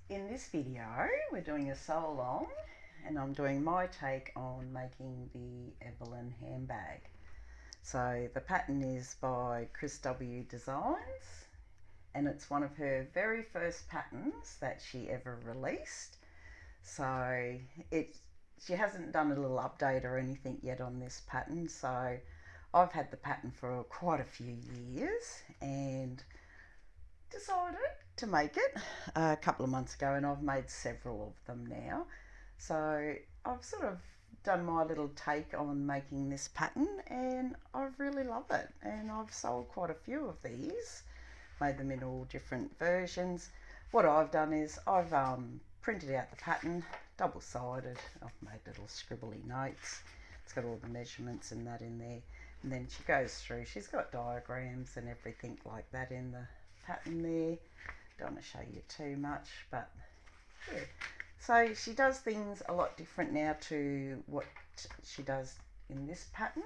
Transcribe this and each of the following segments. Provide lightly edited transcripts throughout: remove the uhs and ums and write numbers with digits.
In this video, we're doing a sew along and I'm doing my take on making the EVELYN handbag. So the pattern is by ChrisW Designs and it's one of her very first patterns that she ever released. So she hasn't done a little update or anything yet on this pattern. So I've had the pattern for quite a few years and decided to make it a couple of months ago, and I've made several of them now. So I've sort of done my little take on making this pattern and I really love it, and I've sold quite a few of these, made them in all different versions. What I've done is I've printed out the pattern, double-sided. I've made little scribbly notes. It's got all the measurements and that in there, and then she goes through. She's got diagrams and everything like that in the pattern there. Don't want to show you too much, but yeah. So she does things a lot different now to what she does in this pattern.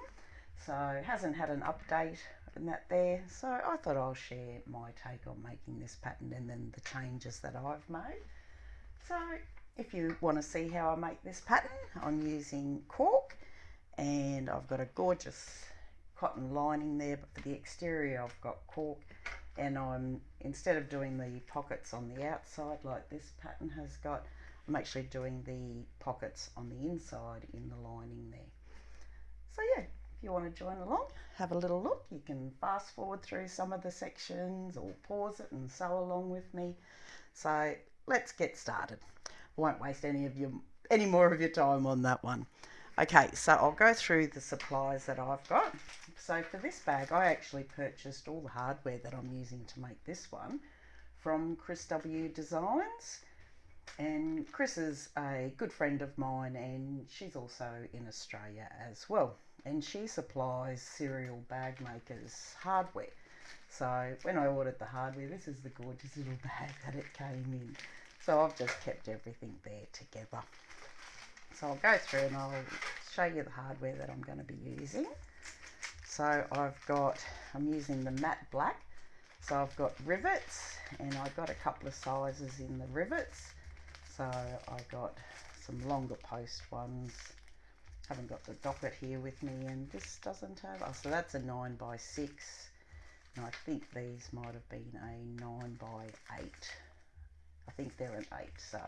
So hasn't had an update and that there. So I thought I'll share my take on making this pattern and then the changes that I've made. So if you want to see how I make this pattern, I'm using cork and I've got a gorgeous cotton lining there, but for the exterior I've got cork, and instead of doing the pockets on the outside like this pattern has got, I'm actually doing the pockets on the inside in the lining there. So yeah, if you want to join along, have a little look. You can fast forward through some of the sections or pause it and sew along with me. So let's get started. I won't waste any more of your time on that one. Okay, so I'll go through the supplies that I've got. So for this bag, I actually purchased all the hardware that I'm using to make this one from ChrisW Designs. And Chris is a good friend of mine, and she's also in Australia as well. And she supplies cereal bag makers hardware. So when I ordered the hardware, this is the gorgeous little bag that it came in. So I've just kept everything there together. So I'll go through and I'll show you the hardware that I'm going to be using. So I'm using the matte black. So I've got rivets, and I've got a couple of sizes in the rivets. So I've got some longer post ones. Haven't got the docket here with me, and this doesn't have, so that's a 9x6. And I think these might have been a 9x8. I think they're an 8, so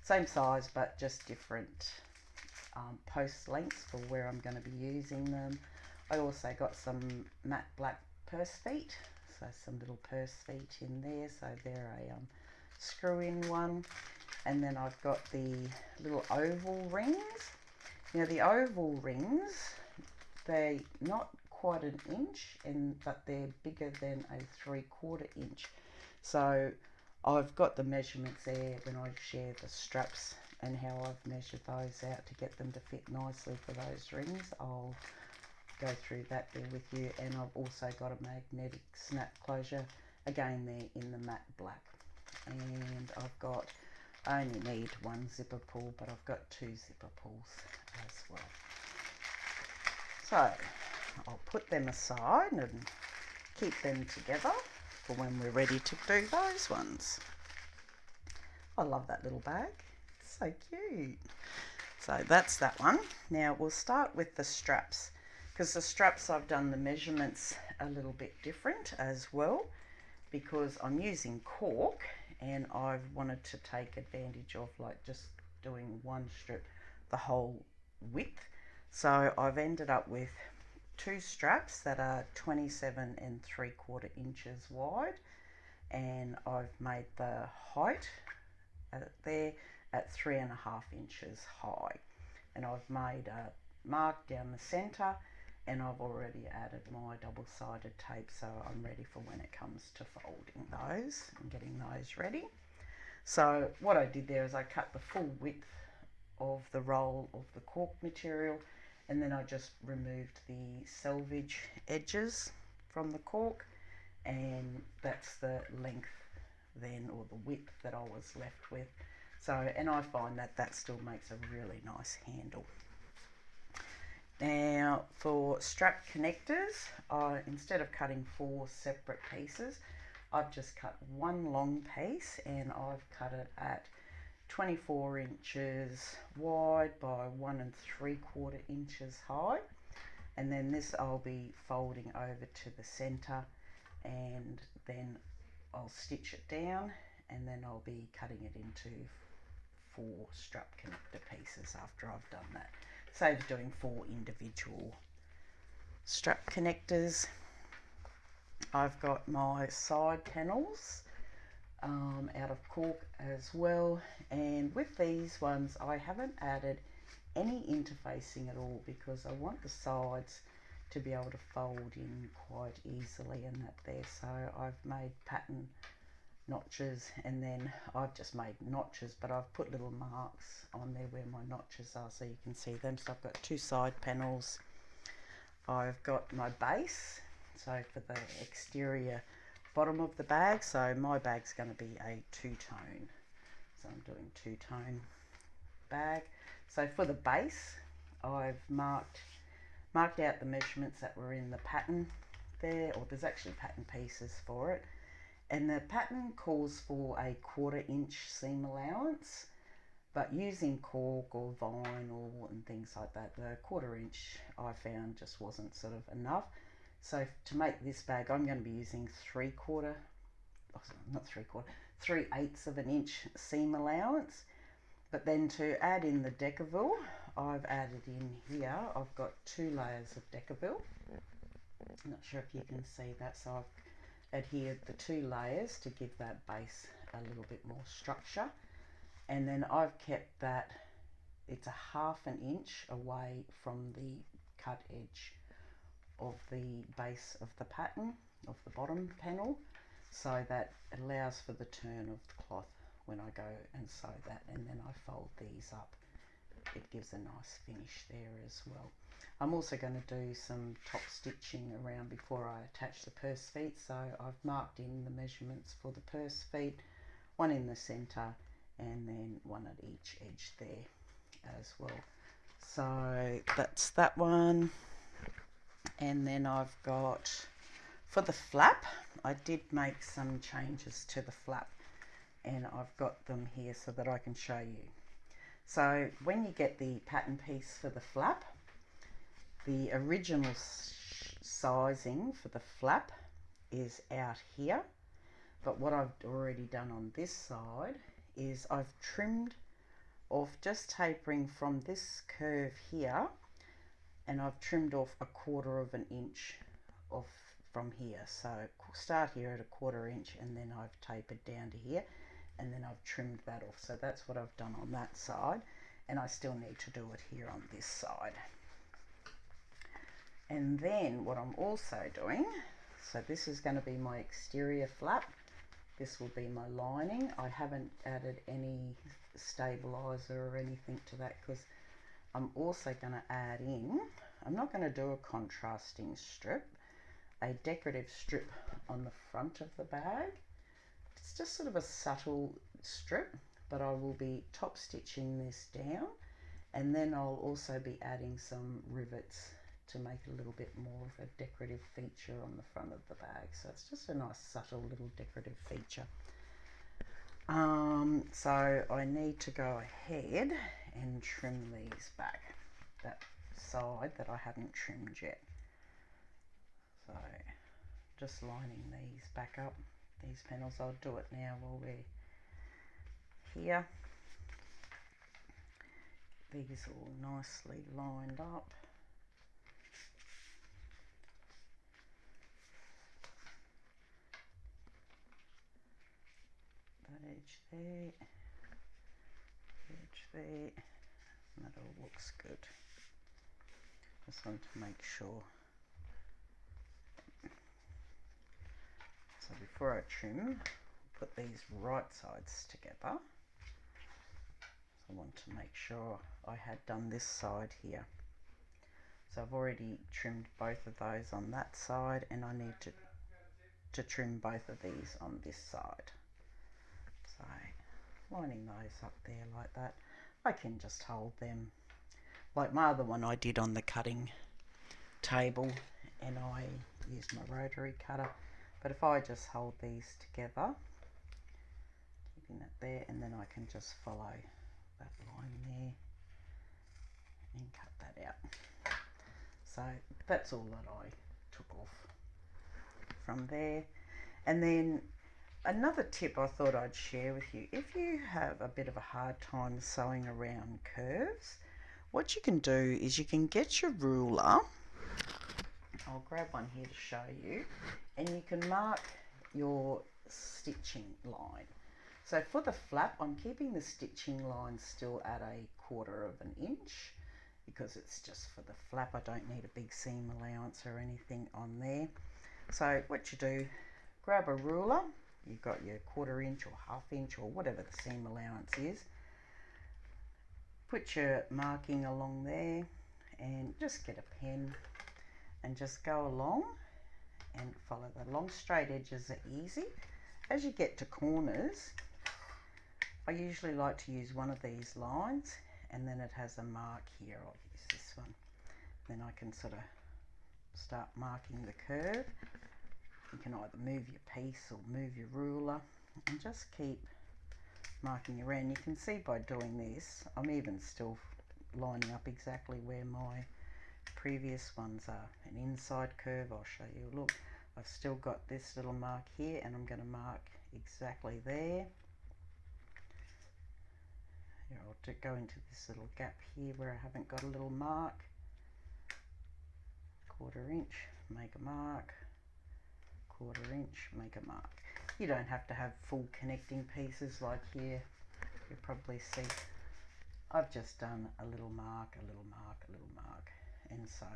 same size but just different post lengths for where I'm going to be using them. I also got some matte black purse feet, so some little purse feet in there, so they're a screw-in one. And then I've got the little oval rings. Now the oval rings, they're not quite an inch, but they're bigger than a 3/4 inch. So I've got the measurements there when I share the straps and how I've measured those out to get them to fit nicely for those rings. I'll go through that there with you, and I've also got a magnetic snap closure, again there in the matte black. And I only need one zipper pull, but I've got 2 zipper pulls as well. So I'll put them aside and keep them together for when we're ready to do those ones. I love that little bag. It's so cute. So that's that one. Now we'll start with the straps, because the straps I've done the measurements a little bit different as well, because I'm using cork and I've wanted to take advantage of like just doing one strip the whole width. So I've ended up with 2 straps that are 27 3/4 inches wide, and I've made the height there at 3.5 inches high, and I've made a mark down the centre, and I've already added my double-sided tape, so I'm ready for when it comes to folding those and getting those ready. So what I did there is I cut the full width of the roll of the cork material, and then I just removed the selvage edges from the cork, and that's the length then, or the width that I was left with. So, and I find that still makes a really nice handle. Now for strap connectors, instead of cutting 4 separate pieces, I've just cut one long piece and I've cut it at 24 inches wide by 1 3/4 inches high, and then this I'll be folding over to the center, and then I'll stitch it down, and then I'll be cutting it into 4 strap connector pieces after I've done that. Save doing 4 individual strap connectors. I've got my side panels out of cork as well, and with these ones I haven't added any interfacing at all because I want the sides to be able to fold in quite easily and that there. So I've made pattern notches, and then I've just made notches, but I've put little marks on there where my notches are so you can see them. So I've got 2 side panels. I've got my base, so for the exterior bottom of the bag, so my bag's going to be a 2-tone, so I'm doing 2-tone bag. So for the base, I've marked out the measurements that were in the pattern there, or there's actually pattern pieces for it, and the pattern calls for a 1/4 inch seam allowance, but using cork or vinyl and things like that, the 1/4 inch I found just wasn't sort of enough. So to make this bag, I'm going to be using 3/8 of an inch seam allowance. But then to add in the Decaville, I've added in here, I've got 2 layers of Decaville. I'm not sure if you can see that, so I've adhered the 2 layers to give that base a little bit more structure. And then I've kept that, it's a 1/2 inch away from the cut edge of the base of the pattern, of the bottom panel, so that allows for the turn of the cloth when I go and sew that, and then I fold these up. It gives a nice finish there as well. I'm also going to do some top stitching around before I attach the purse feet, so I've marked in the measurements for the purse feet, one in the center and then one at each edge there as well. So that's that one. And then I've got, for the flap, I did make some changes to the flap, and I've got them here so that I can show you. So when you get the pattern piece for the flap, the original sizing for the flap is out here, but what I've already done on this side is I've trimmed off, just tapering from this curve here, and I've trimmed off a 1/4 inch off from here. So start here at a 1/4 inch, and then I've tapered down to here, and then I've trimmed that off. So that's what I've done on that side, and I still need to do it here on this side. And then what I'm also doing, so this is going to be my exterior flap, this will be my lining. I haven't added any stabilizer or anything to that because I'm also going to add in, I'm not going to do a contrasting strip, a decorative strip on the front of the bag. It's just sort of a subtle strip, but I will be top stitching this down, and then I'll also be adding some rivets to make a little bit more of a decorative feature on the front of the bag. So it's just a nice subtle little decorative feature. So I need to go ahead and trim these back, that side that I haven't trimmed yet. So just lining these back up, these panels. I'll do it now while we're here. These all nicely lined up. That edge there, edge there, and that all looks good. Just want to make sure. So before I trim, put these right sides together. So I want to make sure I had done this side here. So I've already trimmed both of those on that side, and I need to trim both of these on this side. So lining those up there like that. I can just hold them like my other one I did on the cutting table, and I used my rotary cutter But if I just hold these together, keeping that there, and then I can just follow that line there and cut that out. So that's all that I took off from there. And then another tip I thought I'd share with you, if you have a bit of a hard time sewing around curves, what you can do is you can get your ruler. I'll grab one here to show you, and you can mark your stitching line. So for the flap, I'm keeping the stitching line still at 1/4 inch because it's just for the flap. I don't need a big seam allowance or anything on there. So what you do, grab a ruler, you've got your 1/4 inch or 1/2 inch or whatever the seam allowance is, put your marking along there and just get a pen and just go along and follow the long straight edges are easy. As you get to corners, I usually like to use one of these lines, and then it has a mark here. I'll use this one. Then I can sort of start marking the curve. You can either move your piece or move your ruler and just keep marking around. You can see by doing this, I'm even still lining up exactly where my previous ones are. An inside curve, I'll show you. Look, I've still got this little mark here, and I'm going to mark exactly there. Here, I'll go into this little gap here where I haven't got a little mark. 1/4 inch, make a mark. 1/4 inch, make a mark. You don't have to have full connecting pieces like here. You'll probably see I've just done a little mark, a little mark, a little mark. And so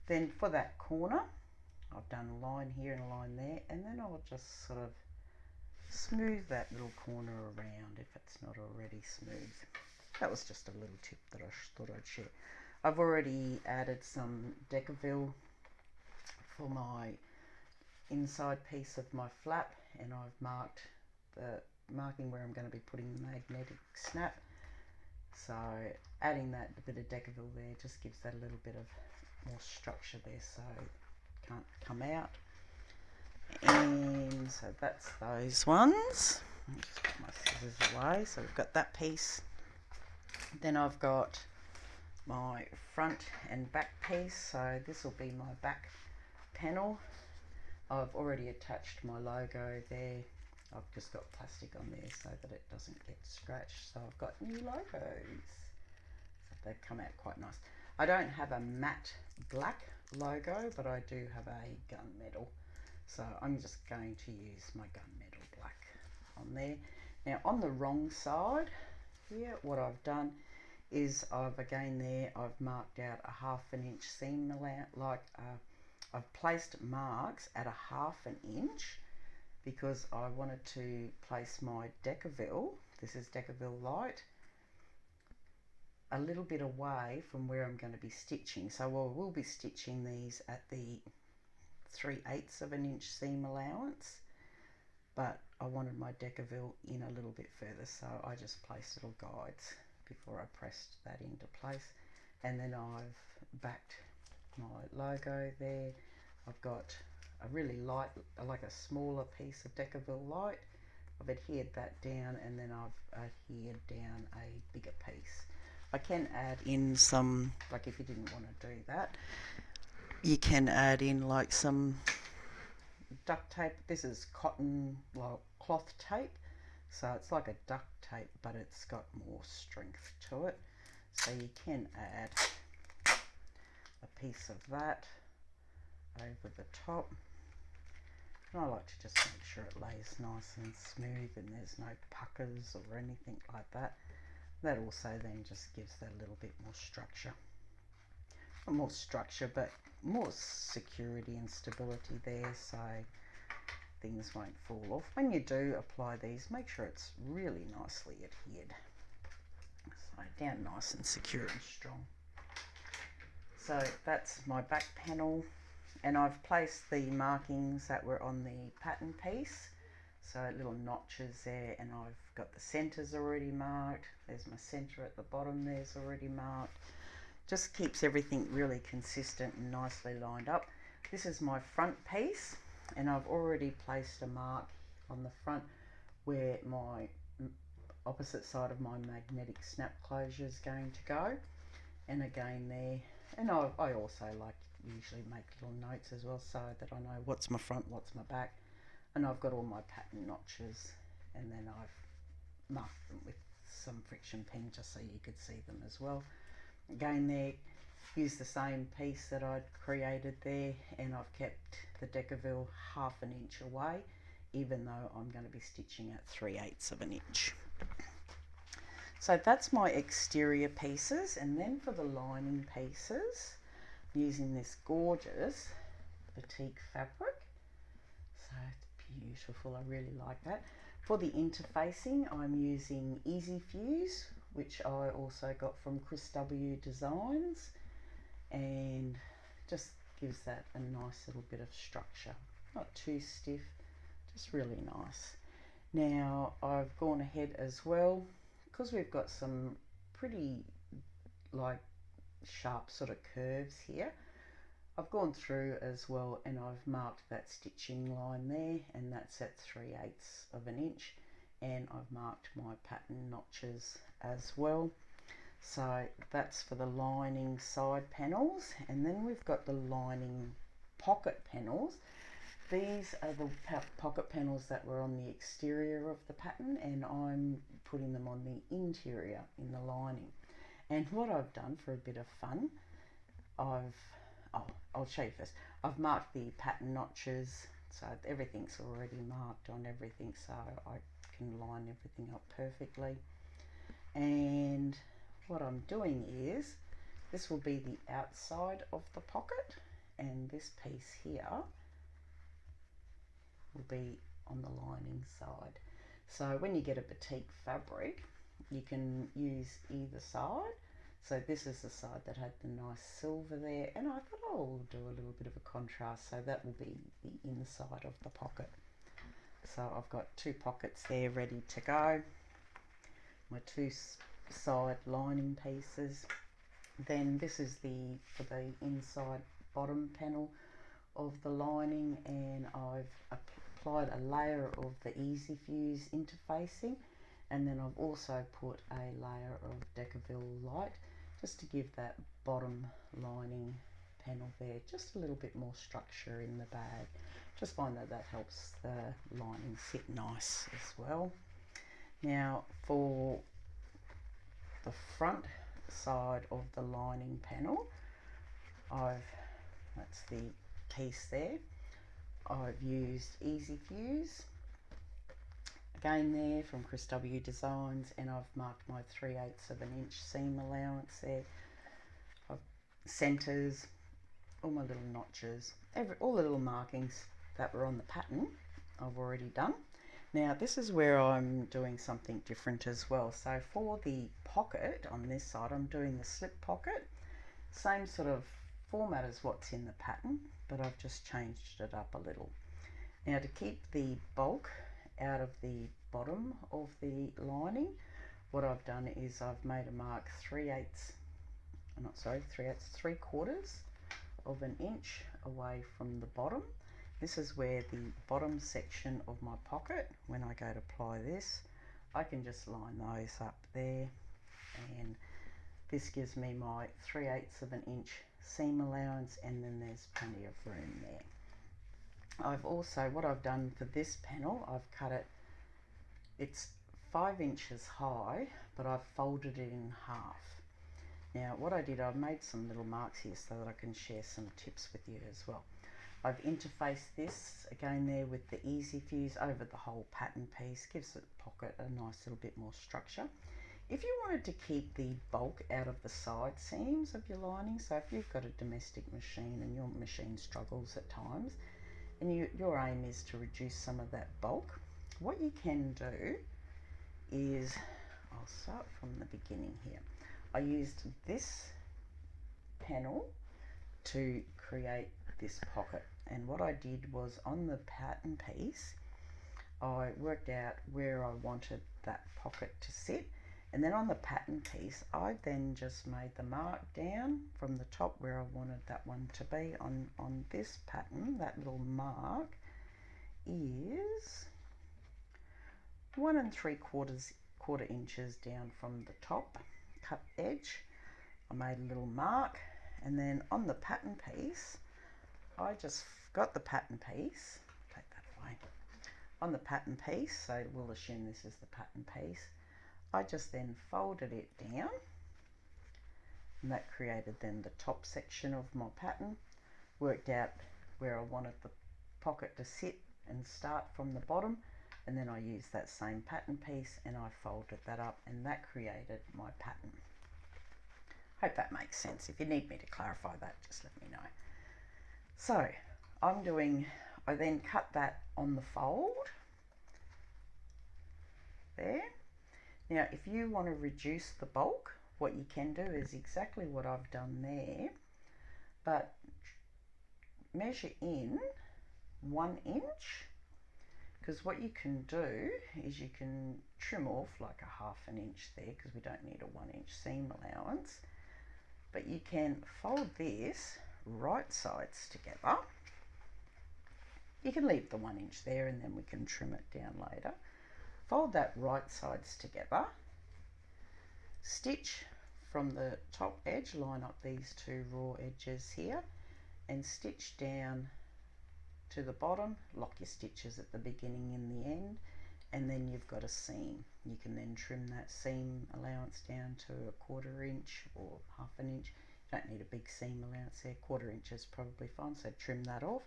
then for that corner, I've done a line here and a line there, and then I'll just sort of smooth that little corner around if it's not already smooth. That was just a little tip that I thought I'd share. I've already added some Decaville for my inside piece of my flap, and I've marked the marking where I'm going to be putting the magnetic snap. So adding that bit of Decaville there just gives that a little bit of more structure there, so it can't come out. And so that's those ones. I'll just put my scissors away. So we've got that piece. Then I've got my front and back piece. So this will be my back panel. I've already attached my logo there. I've just got plastic on there so that it doesn't get scratched. So I've got new logos. So they've come out quite nice. I don't have a matte black logo, but I do have a gunmetal. So I'm just going to use my gunmetal black on there. Now on the wrong side here, what I've done is I've marked out a 1/2 inch seam allowance, I've placed marks at a 1/2 inch because I wanted to place my Decaville, this is Decaville Light, a little bit away from where I'm going to be stitching. So we'll be stitching these at the 3/8 inch seam allowance, but I wanted my Decaville in a little bit further, so I just placed little guides before I pressed that into place. And then I've backed my logo there. I've got a really light, like a smaller piece of Decaville Light. I've adhered that down, and then I've adhered down a bigger piece. I can add in some, like if you didn't want to do that, you can add in like some duct tape. This is cotton, like cloth tape, so it's like a duct tape, but it's got more strength to it. So you can add a piece of that over the top. And I like to just make sure it lays nice and smooth and there's no puckers or anything like that. That also then just gives that a little bit more structure. Not more structure, but more security and stability there, so things won't fall off. When you do apply these, make sure it's really nicely adhered. So down nice and secure and strong. So that's my back panel, and I've placed the markings that were on the pattern piece. So little notches there, and I've got the centres already marked. There's my centre at the bottom, there's already marked. Just keeps everything really consistent and nicely lined up. This is my front piece, and I've already placed a mark on the front where my opposite side of my magnetic snap closure is going to go, and again there, and I also like usually make little notes as well so that I know what's my front, what's my back, and I've got all my pattern notches, and then I've marked them with some friction pen just so you could see them as well. Again there, use the same piece that I'd created there, and I've kept the Deckerville ½ an inch away, even though I'm going to be stitching at 3/8 of an inch. So that's my exterior pieces, and then for the lining pieces, I'm using this gorgeous batik fabric. So it's beautiful, I really like that. For the interfacing, I'm using Easy Fuse, which I also got from ChrisW Designs, and just gives that a nice little bit of structure. Not too stiff, just really nice. Now I've gone ahead as well, because we've got some pretty like sharp sort of curves here. I've gone through as well and I've marked that stitching line there, and that's at 3/8 of an inch, and I've marked my pattern notches as well. So that's for the lining side panels, and then we've got the lining pocket panels. These are the pocket panels that were on the exterior of the pattern, and I'm putting them on the interior in the lining. And what I've done for a bit of fun, I'll show you first. I've marked the pattern notches, so everything's already marked on everything, so I can line everything up perfectly. And what I'm doing is, this will be the outside of the pocket, and this piece here will be on the lining side. So when you get a batik fabric, you can use either side. So this is the side that had the nice silver there, and I thought I'll do a little bit of a contrast, so that will be the inside of the pocket. So I've got two pockets there ready to go, my two side lining pieces. Then this is for the inside bottom panel of the lining, and I've applied a layer of the Easy Fuse interfacing, and then I've also put a layer of Deckerville Light just to give that bottom lining panel there just a little bit more structure in the bag. Just find that that helps the lining sit nice as well. Now for the front side of the lining panel, that's the piece there, I've used Easy Fuse again there from ChrisW Designs, and I've marked my 3/8 of an inch seam allowance there. I've centers, all my little notches, all the little markings that were on the pattern I've already done. Now this is where I'm doing something different as well. So for the pocket on this side, I'm doing the slip pocket, same sort of format as what's in the pattern, but I've just changed it up a little. Now to keep the bulk out of the bottom of the lining, what I've done is I've made a mark 3/8 of an inch away from the bottom. This is where the bottom section of my pocket, when I go to apply this, I can just line those up there, and this gives me my 3/8 of an inch seam allowance, and then there's plenty of room there. I've also, what I've done for this panel, I've cut it, it's 5 inches high, but I've folded it in half. Now what I did, I've made some little marks here so that I can share some tips with you as well. I've interfaced this again there with the Easy Fuse over the whole pattern piece, gives the pocket a nice little bit more structure. If you wanted to keep the bulk out of the side seams of your lining, so if you've got a domestic machine and your machine struggles at times, and your aim is to reduce some of that bulk, what you can do is, I'll start from the beginning here. I used this panel to create this pocket, and what I did was on the pattern piece, I worked out where I wanted that pocket to sit, and then on the pattern piece I then just made the mark down from the top where I wanted that one to be on this pattern, that little mark, is 1 3/4 inches down from the top cut edge. I made a little mark, and then on the pattern piece, I just got the pattern piece, take that away, on the pattern piece, so we'll assume this is the pattern piece, I just then folded it down, and that created then the top section of my pattern, worked out where I wanted the pocket to sit and start from the bottom, and then I used that same pattern piece and I folded that up, and that created my pattern. Hope that makes sense. If you need me to clarify that, just let me know. So I then cut that on the fold there. Now if you want to reduce the bulk, what you can do is exactly what I've done there, but measure in 1 inch, because what you can do is you can trim off like a 1/2 inch there, because we don't need a 1 inch seam allowance, but you can fold this right sides together. You can leave the 1 inch there and then we can trim it down later. Fold that right sides together, stitch from the top edge, line up these 2 raw edges here and stitch down to the bottom, lock your stitches at the beginning and the end, and then you've got a seam. You can then trim that seam allowance down to a 1/4 inch or 1/2 inch. You don't need a big seam allowance there, 1/4 inch is probably fine, so trim that off.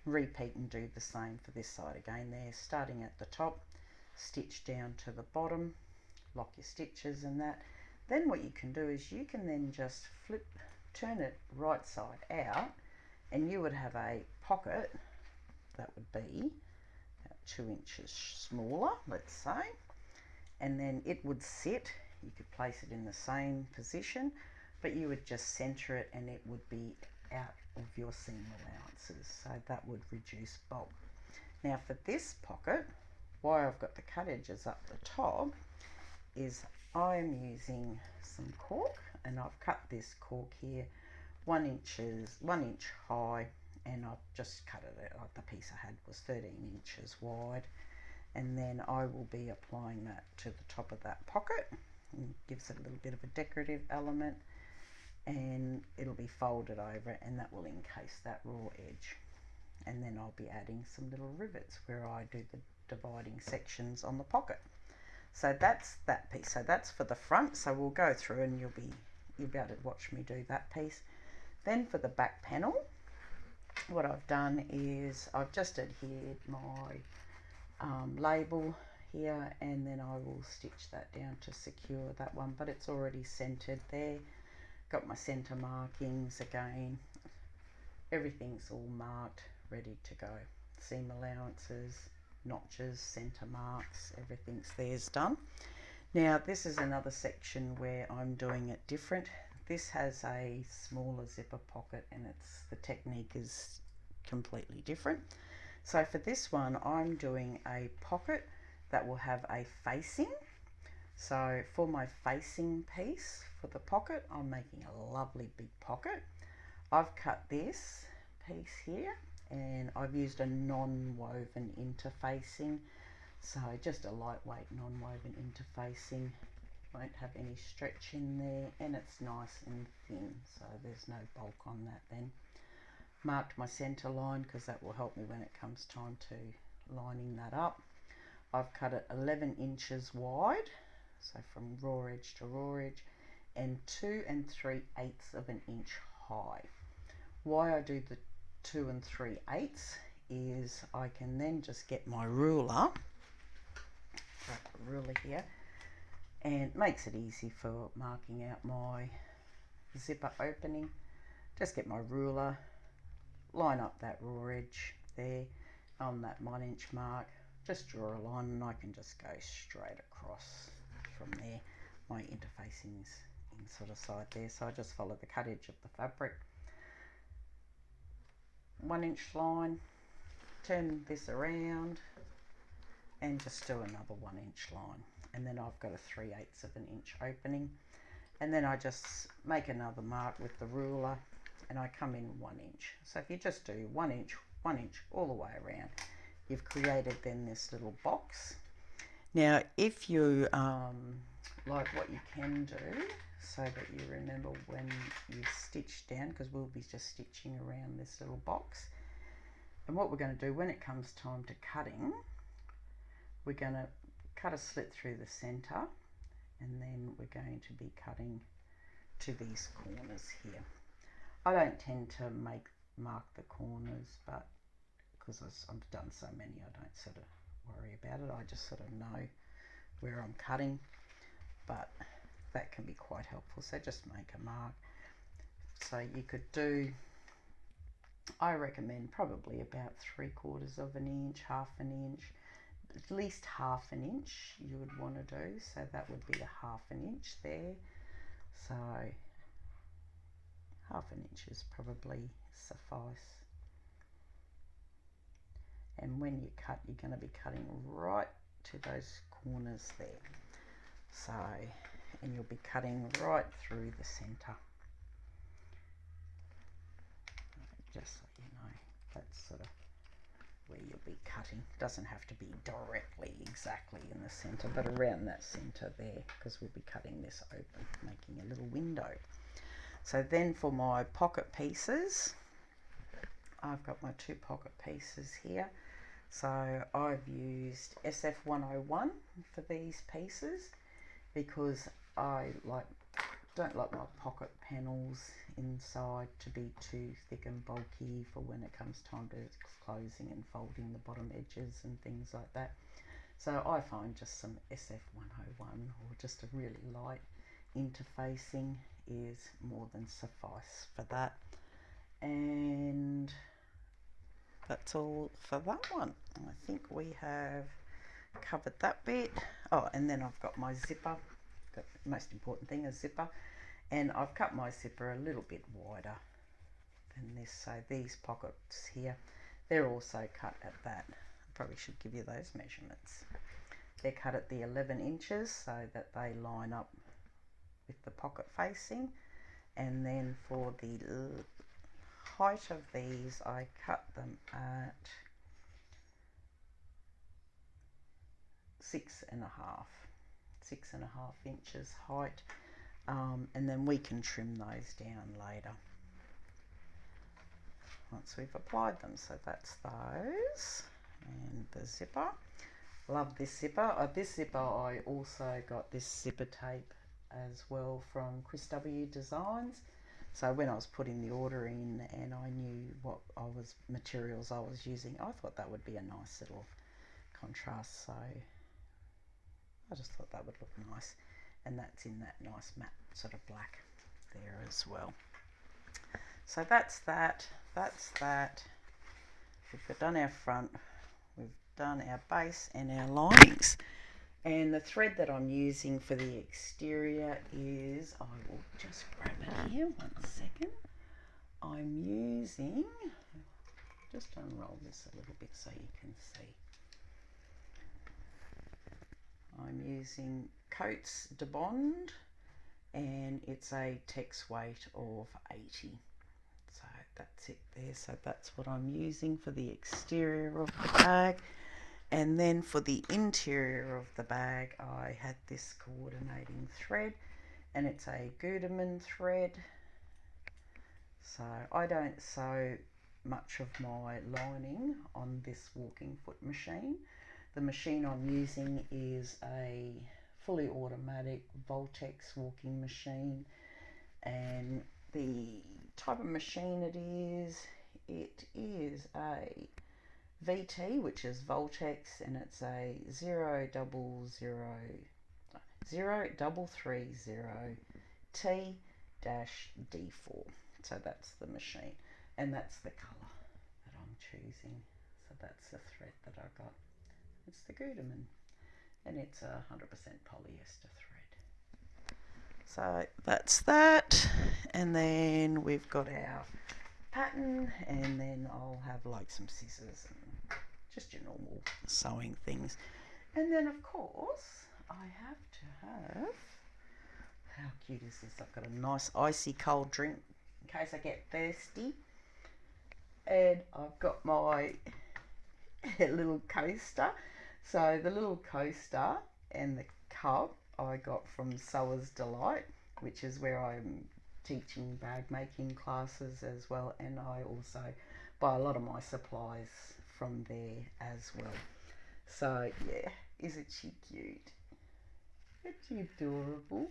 Repeat and do the same for this side again there, starting at the top, stitch down to the bottom, lock your stitches and that. Then what you can do is you can then just turn it right side out, and you would have a pocket that would be about 2 inches smaller, let's say, and then it would sit, you could place it in the same position, but you would just center it and it would be out of your seam allowances, so that would reduce bulk. Now for this pocket, why I've got the cut edges up the top is I'm using some cork, and I've cut this cork here 1 inch high, and I've just cut it out. The piece I had was 13 inches wide, and then I will be applying that to the top of that pocket, and it gives it a little bit of a decorative element, and it'll be folded over it, and that will encase that raw edge. And then I'll be adding some little rivets where I do the dividing sections on the pocket. So that's that piece. So that's for the front, so we'll go through and you'll be able to watch me do that piece. Then for the back panel, what I've done is I've just adhered my label here, and then I will stitch that down to secure that one, but it's already centered there. Got my center markings again, everything's all marked, ready to go. Seam allowances, notches, center marks, everything's there's done. Now this is another section where I'm doing it different. This has a smaller zipper pocket, and the technique is completely different. So for this one, I'm doing a pocket that will have a facing. So for my facing piece for the pocket, I'm making a lovely big pocket. I've cut this piece here, and I've used a non-woven interfacing, so just a lightweight non-woven interfacing. Won't have any stretch in there, and it's nice and thin, so there's no bulk on that then. Marked my center line because that will help me when it comes time to lining that up. I've cut it 11 inches wide, so from raw edge to raw edge, and 2 3/8 of an inch high. Why I do the 2 3/8 is I can then just get my ruler, grab a ruler here, and it makes it easy for marking out my zipper opening. Just get my ruler, line up that raw edge there on that 1 inch mark, just draw a line, and I can just go straight across from there. My interfacing's in sort of side there, so I just follow the cut edge of the fabric, 1 inch line, turn this around and just do another 1 inch line, and then I've got a 3/8 of an inch opening, and then I just make another mark with the ruler and I come in 1 inch. So if you just do 1 inch, 1 inch all the way around, you've created then this little box. Now if you like, what you can do so that you remember when you stitch down, because we'll be just stitching around this little box, and what we're going to do when it comes time to cutting, we're going to cut a slit through the center, and then we're going to be cutting to these corners here. I don't tend to mark the corners, but because I've done so many, I don't sort of worry about it. I just sort of know where I'm cutting, but that can be quite helpful. So just make a mark. So you could do, I recommend probably about 3/4 of an inch, half an inch, at least half an inch you would want to do. So that would be a half an inch there. So half an inch is probably suffice. And when you cut, you're going to be cutting right to those corners there. So, and you'll be cutting right through the center. Just so you know, that's sort of where you'll be cutting. It doesn't have to be directly exactly in the center, but around that center there, because we'll be cutting this open, making a little window. So then for my pocket pieces, I've got my 2 pocket pieces here. So I've used SF101 for these pieces because I don't like my pocket panels inside to be too thick and bulky for when it comes time to closing and folding the bottom edges and things like that. So I find just some SF101 or just a really light interfacing is more than suffice for that. And that's all for that one. I think we have covered that bit. Oh, and then I've got my zipper. Got the most important thing, a zipper. And I've cut my zipper a little bit wider than this. So these pockets here, they're also cut at that. I probably should give you those measurements. They're cut at the 11 inches so that they line up with the pocket facing. And then for the height of these, I cut them at 6.5 inches height, and then we can trim those down later once we've applied them. So that's those, and the zipper. Love this zipper. This zipper, I also got this zipper tape as well from ChrisW Designs. So when I was putting the order in and I knew what materials I was using, I thought that would be a nice little contrast. So I just thought that would look nice, and that's in that nice matte sort of black there as well. So that's that. We've done our front, we've done our base and our linings. And the thread that I'm using for the exterior is, I will just grab it here, 1 second. I'm using, just unroll this a little bit so you can see. I'm using Coats de Bond, and it's a tex weight of 80. So that's it there. So that's what I'm using for the exterior of the bag. And then for the interior of the bag, I had this coordinating thread, and it's a Gutermann thread. So I don't sew much of my lining on this walking foot machine. The machine I'm using is a fully automatic Voltex walking machine, and the type of machine it is a VT, which is Voltex, and it's a 0330 T-D4. So that's the machine, and that's the colour that I'm choosing. So that's the thread that I got. It's the Gutermann, and it's 100% polyester thread. So that's that, and then we've got our pattern, and then I'll have like some scissors and just your normal sewing things. And then of course I have to have, how cute is this? I've got a nice icy cold drink in case I get thirsty, and I've got my a little coaster. So the little coaster and the cup I got from Sewer's Delight, which is where I'm teaching bag making classes as well, and I also buy a lot of my supplies from there as well. So yeah, isn't she cute? Isn't she adorable?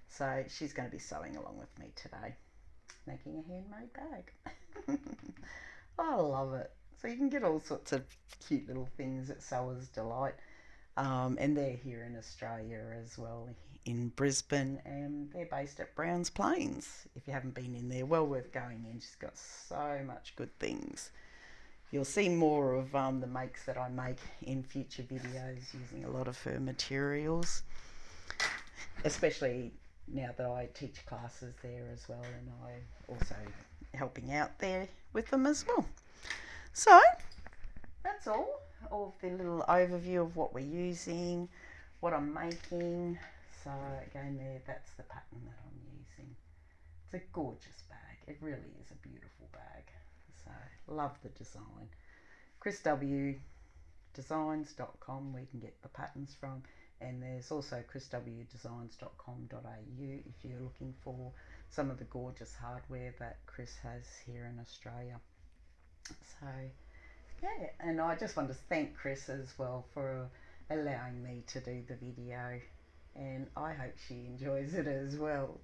So she's going to be sewing along with me today, making a handmade bag. I love it. So you can get all sorts of cute little things at Sewer's Delight. And they're here in Australia as well, in Brisbane, and they're based at Browns Plains. If you haven't been in there, well worth going in. She's got so much good things. You'll see more of the makes that I make in future videos using a lot of her materials, especially now that I teach classes there as well, and I also helping out there with them as well. So that's all of the little overview of what we're using, what I'm making. So again there, that's the pattern that I'm using. It's a gorgeous bag. It really is a beautiful bag. So love the design. ChrisW Designs.com we can get the patterns from, and there's also chriswdesigns.com.au if you're looking for some of the gorgeous hardware that Chris has here in Australia. So yeah, and I just want to thank Chris as well for allowing me to do the video, and I hope she enjoys it as well.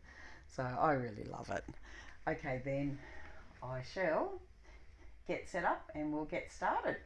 So I really love it. Okay then, I shall get set up and we'll get started.